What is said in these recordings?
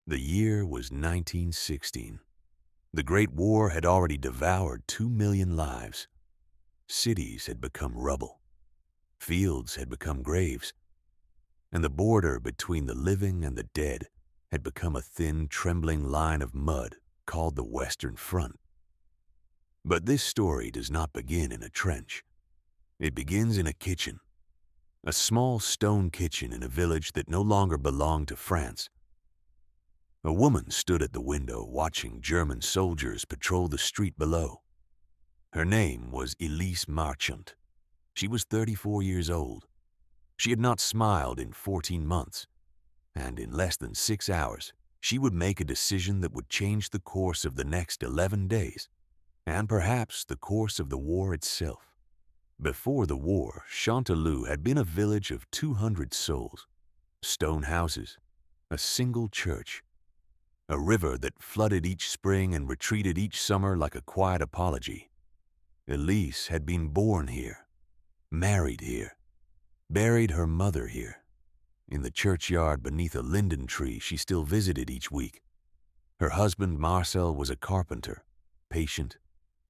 The year was 1916. The Great War had already devoured 2 million lives. Cities had become rubble. Fields had become graves. And the border between the living and the dead had become a thin, trembling line of mud called the Western Front. But this story does not begin in a trench. It begins in a kitchen. A small stone kitchen in a village that no longer belonged to France. A woman stood at the window watching German soldiers patrol the street below. Her name was Elise Marchant. She was 34 years old. She had not smiled in 14 months, and in less than 6 hours, she would make a decision that would change the course of the next 11 days, and perhaps the course of the war itself. Before the war, Chanteloup had been a village of 200 souls, stone houses, a single church, a river that flooded each spring and retreated each summer like a quiet apology. Elise had been born here, married here, buried her mother here. In the churchyard beneath a linden tree she still visited each week. Her husband Marcel was a carpenter, patient,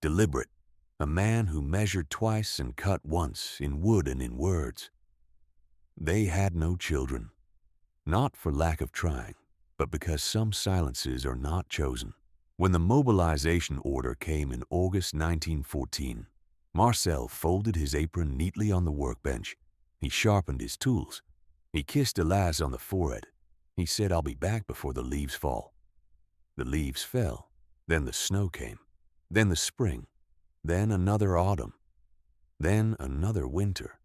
deliberate, a man who measured twice and cut once in wood and in words. They had no children, not for lack of trying, but because some silences are not chosen. When the mobilization order came in August 1914, Marcel folded his apron neatly on the workbench. He sharpened his tools. He kissed Elise on the forehead. He said, "I'll be back before the leaves fall." The leaves fell. Then the snow came. Then the spring. Then another autumn. Then another winter.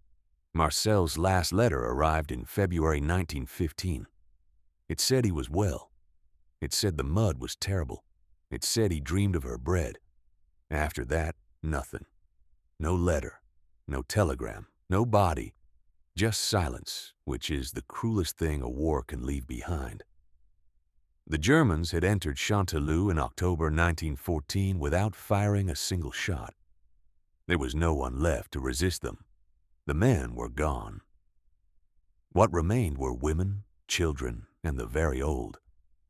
Marcel's last letter arrived in February 1915. It said he was well. It said the mud was terrible. It said he dreamed of her bread. After that, nothing. No letter, no telegram, no body, just silence, which is the cruelest thing a war can leave behind. The Germans had entered Chanteloup in October 1914 without firing a single shot. There was no one left to resist them. The men were gone. What remained were women, children, and the very old.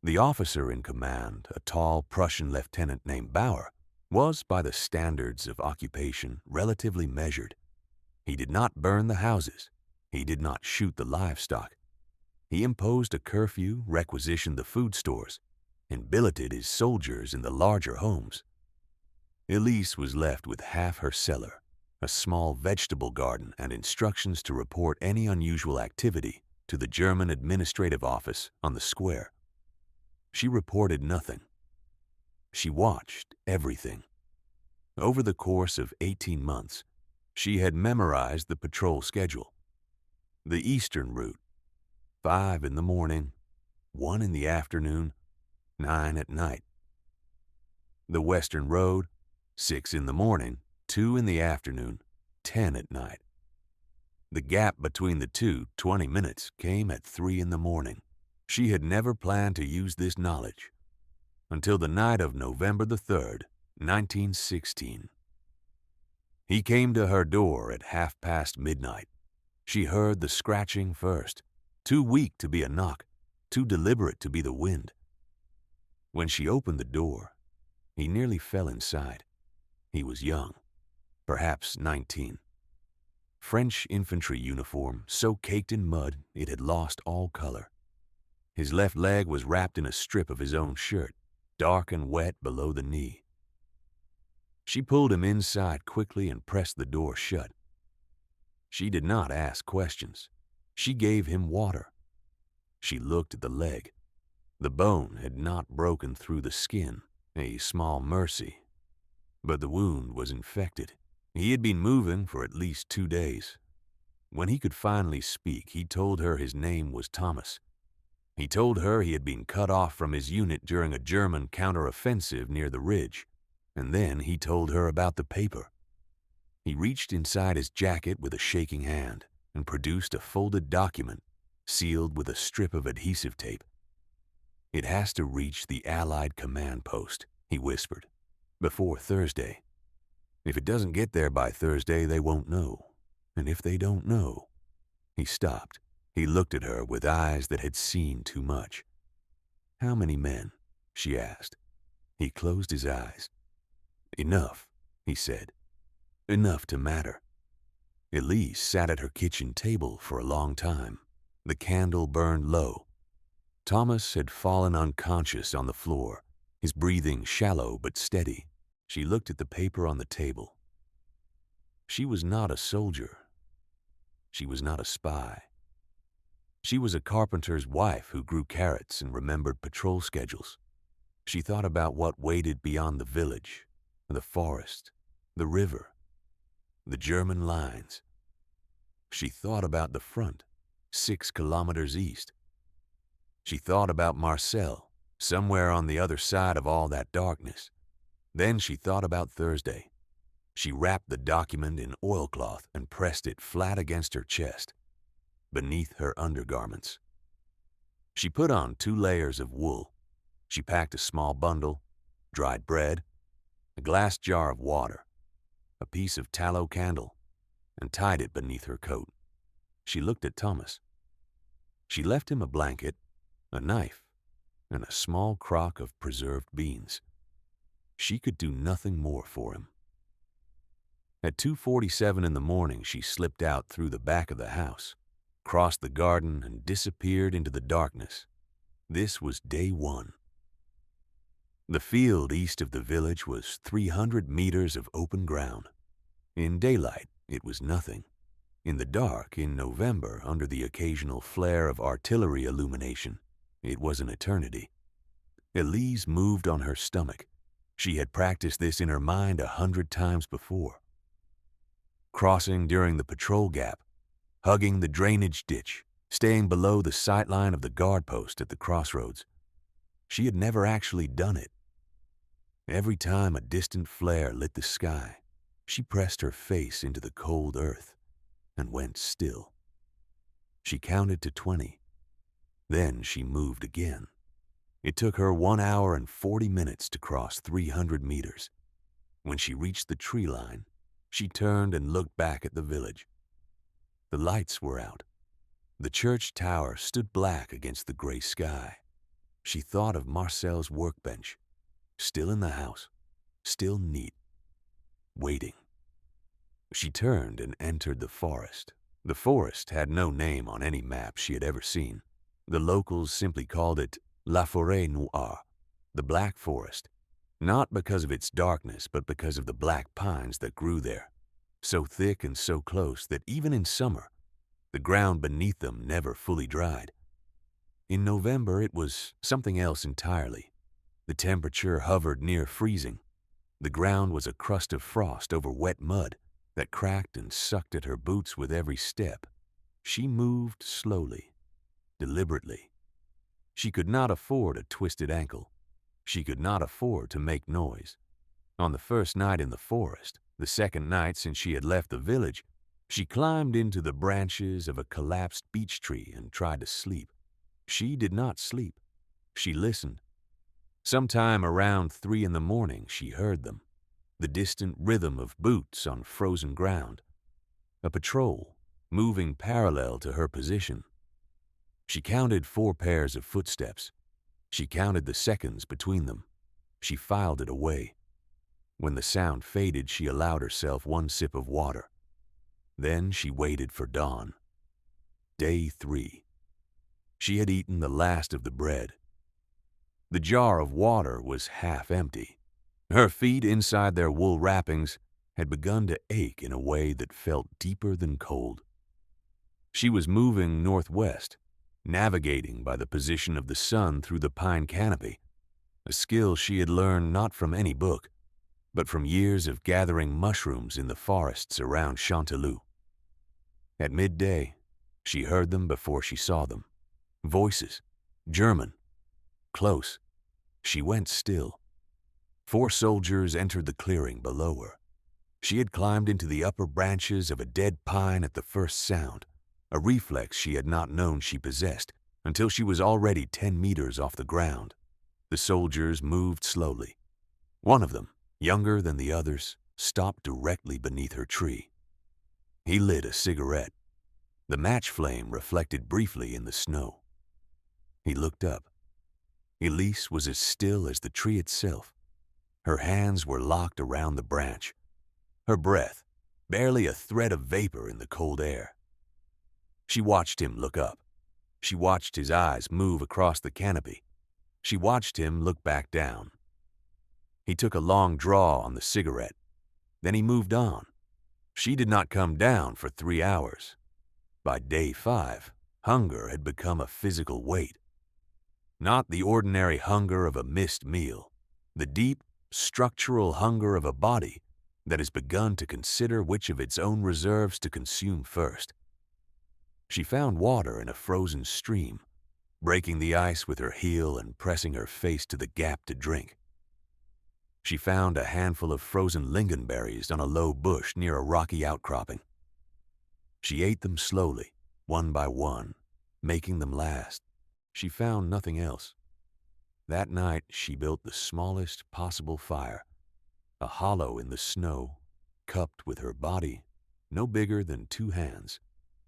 The officer in command, a tall Prussian lieutenant named Bauer, was, by the standards of occupation, relatively measured. He did not burn the houses. He did not shoot the livestock. He imposed a curfew, requisitioned the food stores, and billeted his soldiers in the larger homes. Elise was left with half her cellar, a small vegetable garden, and instructions to report any unusual activity to the German administrative office on the square. She reported nothing. She watched everything. Over the course of 18 months, she had memorized the patrol schedule. The eastern route, 5 in the morning, 1 in the afternoon, 9 at night. The western road, 6 in the morning, 2 in the afternoon, 10 at night. The gap between the two, 20 minutes, came at 3 in the morning. She had never planned to use this knowledge until the night of November the 3rd, 1916. He came to her door at midnight. She heard the scratching first, too weak to be a knock, too deliberate to be the wind. When she opened the door, he nearly fell inside. He was young, perhaps 19. French infantry uniform, so caked in mud it had lost all color. His left leg was wrapped in a strip of his own shirt, dark and wet below the knee. She pulled him inside quickly and pressed the door shut. She did not ask questions. She gave him water. She looked at the leg. The bone had not broken through the skin, a small mercy. But the wound was infected. He had been moving for at least 2 days. When he could finally speak, he told her his name was Thomas. He told her he had been cut off from his unit during a German counteroffensive near the ridge, and then he told her about the paper. He reached inside his jacket with a shaking hand and produced a folded document sealed with a strip of adhesive tape. "It has to reach the Allied command post," he whispered, "before Thursday. If it doesn't get there by Thursday, they won't know. And if they don't know—" He stopped. He looked at her with eyes that had seen too much. "How many men?" she asked. He closed his eyes. "Enough," he said. "Enough to matter." Elise sat at her kitchen table for a long time. The candle burned low. Thomas had fallen unconscious on the floor, his breathing shallow but steady. She looked at the paper on the table. She was not a soldier. She was not a spy. She was a carpenter's wife who grew carrots and remembered patrol schedules. She thought about what waited beyond the village, the forest, the river, the German lines. She thought about the front, 6 kilometers east. She thought about Marcel, somewhere on the other side of all that darkness. Then she thought about Thursday. She wrapped the document in oilcloth and pressed it flat against her chest, beneath her undergarments. She put on 2 layers of wool. She packed a small bundle, dried bread, a glass jar of water, a piece of tallow candle, and tied it beneath her coat. She looked at Thomas. She left him a blanket, a knife, and a small crock of preserved beans. She could do nothing more for him. At 2:47 in the morning, she slipped out through the back of the house, crossed the garden, and disappeared into the darkness. This was day 1. The field east of the village was 300 meters of open ground. In daylight, it was nothing. In the dark, in November, under the occasional flare of artillery illumination, it was an eternity. Elise moved on her stomach. She had practiced this in her mind 100 times before. Crossing during the patrol gap, hugging the drainage ditch, staying below the sight line of the guard post at the crossroads. She had never actually done it. Every time a distant flare lit the sky, she pressed her face into the cold earth and went still. She counted to 20. Then she moved again. It took her 1 hour and 40 minutes to cross 300 meters. When she reached the tree line, she turned and looked back at the village. The lights were out. The church tower stood black against the gray sky. She thought of Marcel's workbench, still in the house, still neat, waiting. She turned and entered the forest. The forest had no name on any map she had ever seen. The locals simply called it La Forêt Noire, the Black Forest, not because of its darkness, but because of the black pines that grew there, so thick and so close that even in summer, the ground beneath them never fully dried. In November, it was something else entirely. The temperature hovered near freezing. The ground was a crust of frost over wet mud that cracked and sucked at her boots with every step. She moved slowly, deliberately. She could not afford a twisted ankle. She could not afford to make noise. On the first night in the forest, the second night since she had left the village, she climbed into the branches of a collapsed beech tree and tried to sleep. She did not sleep. She listened. Sometime around 3 in the morning, she heard them, the distant rhythm of boots on frozen ground, a patrol moving parallel to her position. She counted 4 pairs of footsteps. She counted the seconds between them. She filed it away. When the sound faded, she allowed herself 1 sip of water. Then she waited for dawn. Day 3. She had eaten the last of the bread. The jar of water was half empty. Her feet, inside their wool wrappings, had begun to ache in a way that felt deeper than cold. She was moving northwest, navigating by the position of the sun through the pine canopy, a skill she had learned not from any book, but from years of gathering mushrooms in the forests around Chanteloup. At midday, she heard them before she saw them. Voices, German, close. She went still. 4 soldiers entered the clearing below her. She had climbed into the upper branches of a dead pine at the first sound, a reflex she had not known she possessed until she was already 10 meters off the ground. The soldiers moved slowly. One of them, younger than the others, stopped directly beneath her tree. He lit a cigarette. The match flame reflected briefly in the snow. He looked up. Elise was as still as the tree itself. Her hands were locked around the branch. Her breath, barely a thread of vapor in the cold air. She watched him look up. She watched his eyes move across the canopy. She watched him look back down. He took a long draw on the cigarette. Then he moved on. She did not come down for 3 hours. By day 5, hunger had become a physical weight. Not the ordinary hunger of a missed meal, the deep, structural hunger of a body that has begun to consider which of its own reserves to consume first. She found water in a frozen stream, breaking the ice with her heel and pressing her face to the gap to drink. She found a handful of frozen lingonberries on a low bush near a rocky outcropping. She ate them slowly, one by one, making them last. She found nothing else. That night she built the smallest possible fire, a hollow in the snow, cupped with her body, no bigger than 2 hands.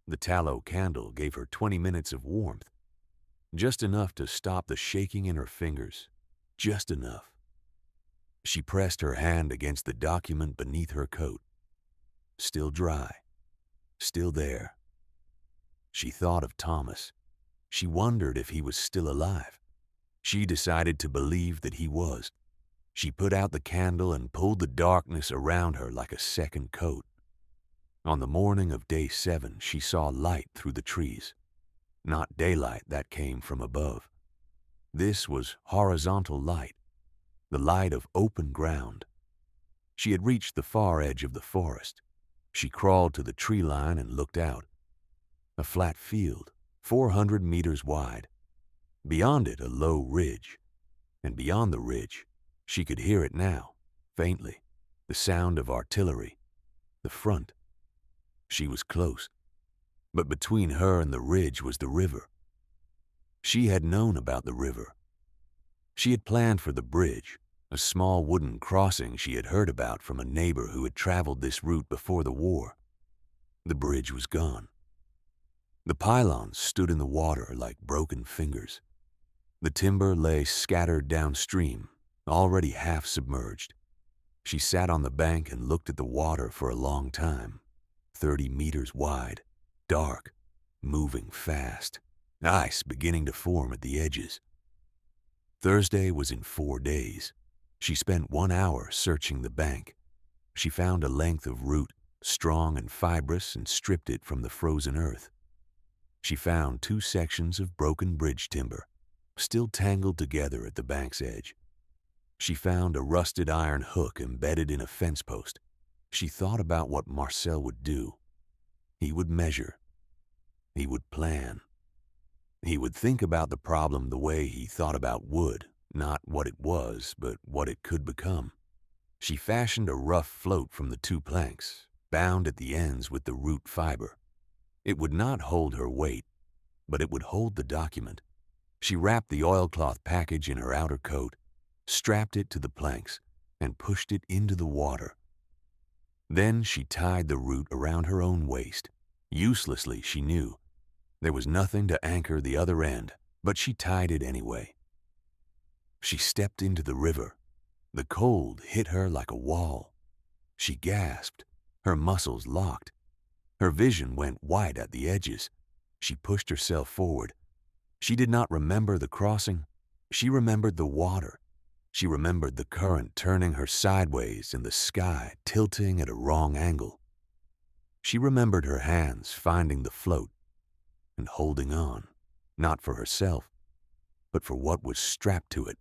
The tallow candle gave her 20 minutes of warmth, just enough to stop the shaking in her fingers, just enough. She pressed her hand against the document beneath her coat. Still dry, still there. She thought of Thomas. She wondered if he was still alive. She decided to believe that he was. She put out the candle and pulled the darkness around her like a second coat. On the morning of day 7, she saw light through the trees. Not daylight that came from above. This was horizontal light, the light of open ground. She had reached the far edge of the forest. She crawled to the tree line and looked out. A flat field, 400 meters wide. Beyond it, a low ridge. And beyond the ridge, she could hear it now, faintly, the sound of artillery, the front. She was close, but between her and the ridge was the river. She had known about the river. She had planned for the bridge, a small wooden crossing she had heard about from a neighbor who had traveled this route before the war. The bridge was gone. The pylons stood in the water like broken fingers. The timber lay scattered downstream, already half submerged. She sat on the bank and looked at the water for a long time, 30 meters wide, dark, moving fast, ice beginning to form at the edges. Thursday was in 4 days. She spent 1 hour searching the bank. She found a length of root, strong and fibrous, and stripped it from the frozen earth. She found 2 sections of broken bridge timber, still tangled together at the bank's edge. She found a rusted iron hook embedded in a fence post. She thought about what Marcel would do. He would measure. He would plan. He would think about the problem the way he thought about wood, not what it was, but what it could become. She fashioned a rough float from the 2 planks, bound at the ends with the root fiber. It would not hold her weight, but it would hold the document. She wrapped the oilcloth package in her outer coat, strapped it to the planks, and pushed it into the water. Then she tied the root around her own waist. Uselessly, she knew. There was nothing to anchor the other end, but she tied it anyway. She stepped into the river. The cold hit her like a wall. She gasped. Her muscles locked. Her vision went white at the edges. She pushed herself forward. She did not remember the crossing. She remembered the water. She remembered the current turning her sideways and the sky tilting at a wrong angle. She remembered her hands finding the float and holding on, not for herself, but for what was strapped to it.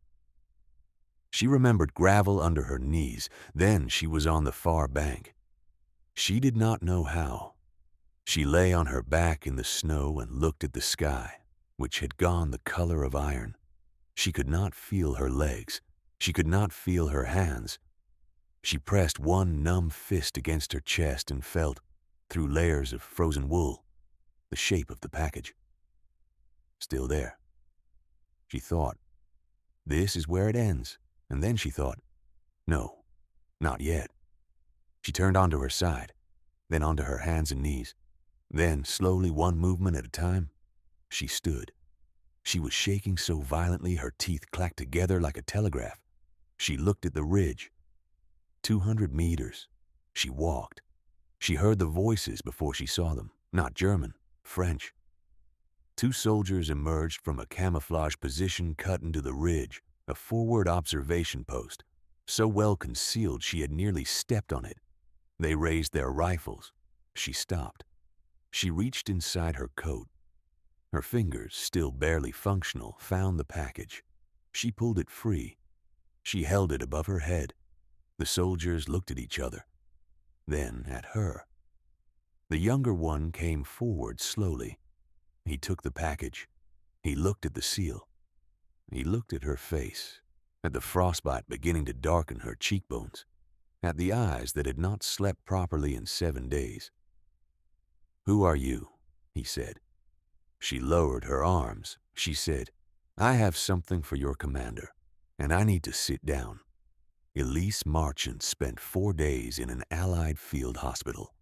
She remembered gravel under her knees. Then she was on the far bank. She did not know how. She lay on her back in the snow and looked at the sky, which had gone the color of iron. She could not feel her legs. She could not feel her hands. She pressed one numb fist against her chest and felt, through layers of frozen wool, the shape of the package. Still there. She thought, this is where it ends. And then she thought, no, not yet. She turned onto her side, then onto her hands and knees. Then, slowly, one movement at a time, she stood. She was shaking so violently her teeth clacked together like a telegraph. She looked at the ridge. 200 meters. She walked. She heard the voices before she saw them. Not German, French. Two soldiers emerged from a camouflage position cut into the ridge, a forward observation post, so well concealed she had nearly stepped on it. They raised their rifles. She stopped. She reached inside her coat. Her fingers, still barely functional, found the package. She pulled it free. She held it above her head. The soldiers looked at each other, then at her. The younger one came forward slowly. He took the package. He looked at the seal. He looked at her face, at the frostbite beginning to darken her cheekbones, at the eyes that had not slept properly in 7 days. "Who are you?" he said. She lowered her arms. She said, "I have something for your commander, and I need to sit down." Elise Marchant spent 4 days in an Allied field hospital.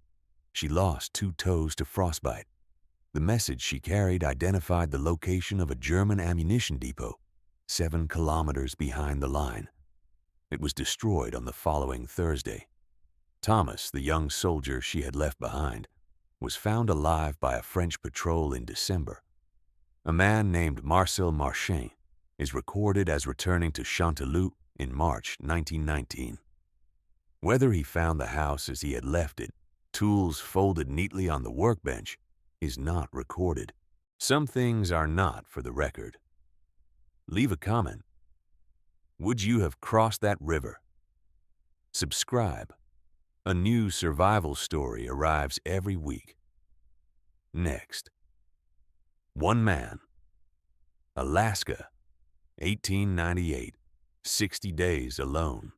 She lost 2 toes to frostbite. The message she carried identified the location of a German ammunition depot, 7 kilometers behind the line. It was destroyed on the following Thursday. Thomas, the young soldier she had left behind, was found alive by a French patrol in December. A man named Elise Marchant is recorded as returning to Chanteloup in March 1919. Whether he found the house as he had left it, tools folded neatly on the workbench, is not recorded. Some things are not for the record. Leave a comment. Would you have crossed that river? Subscribe. A new survival story arrives every week. Next. One man. Alaska, 1898. 60 days alone.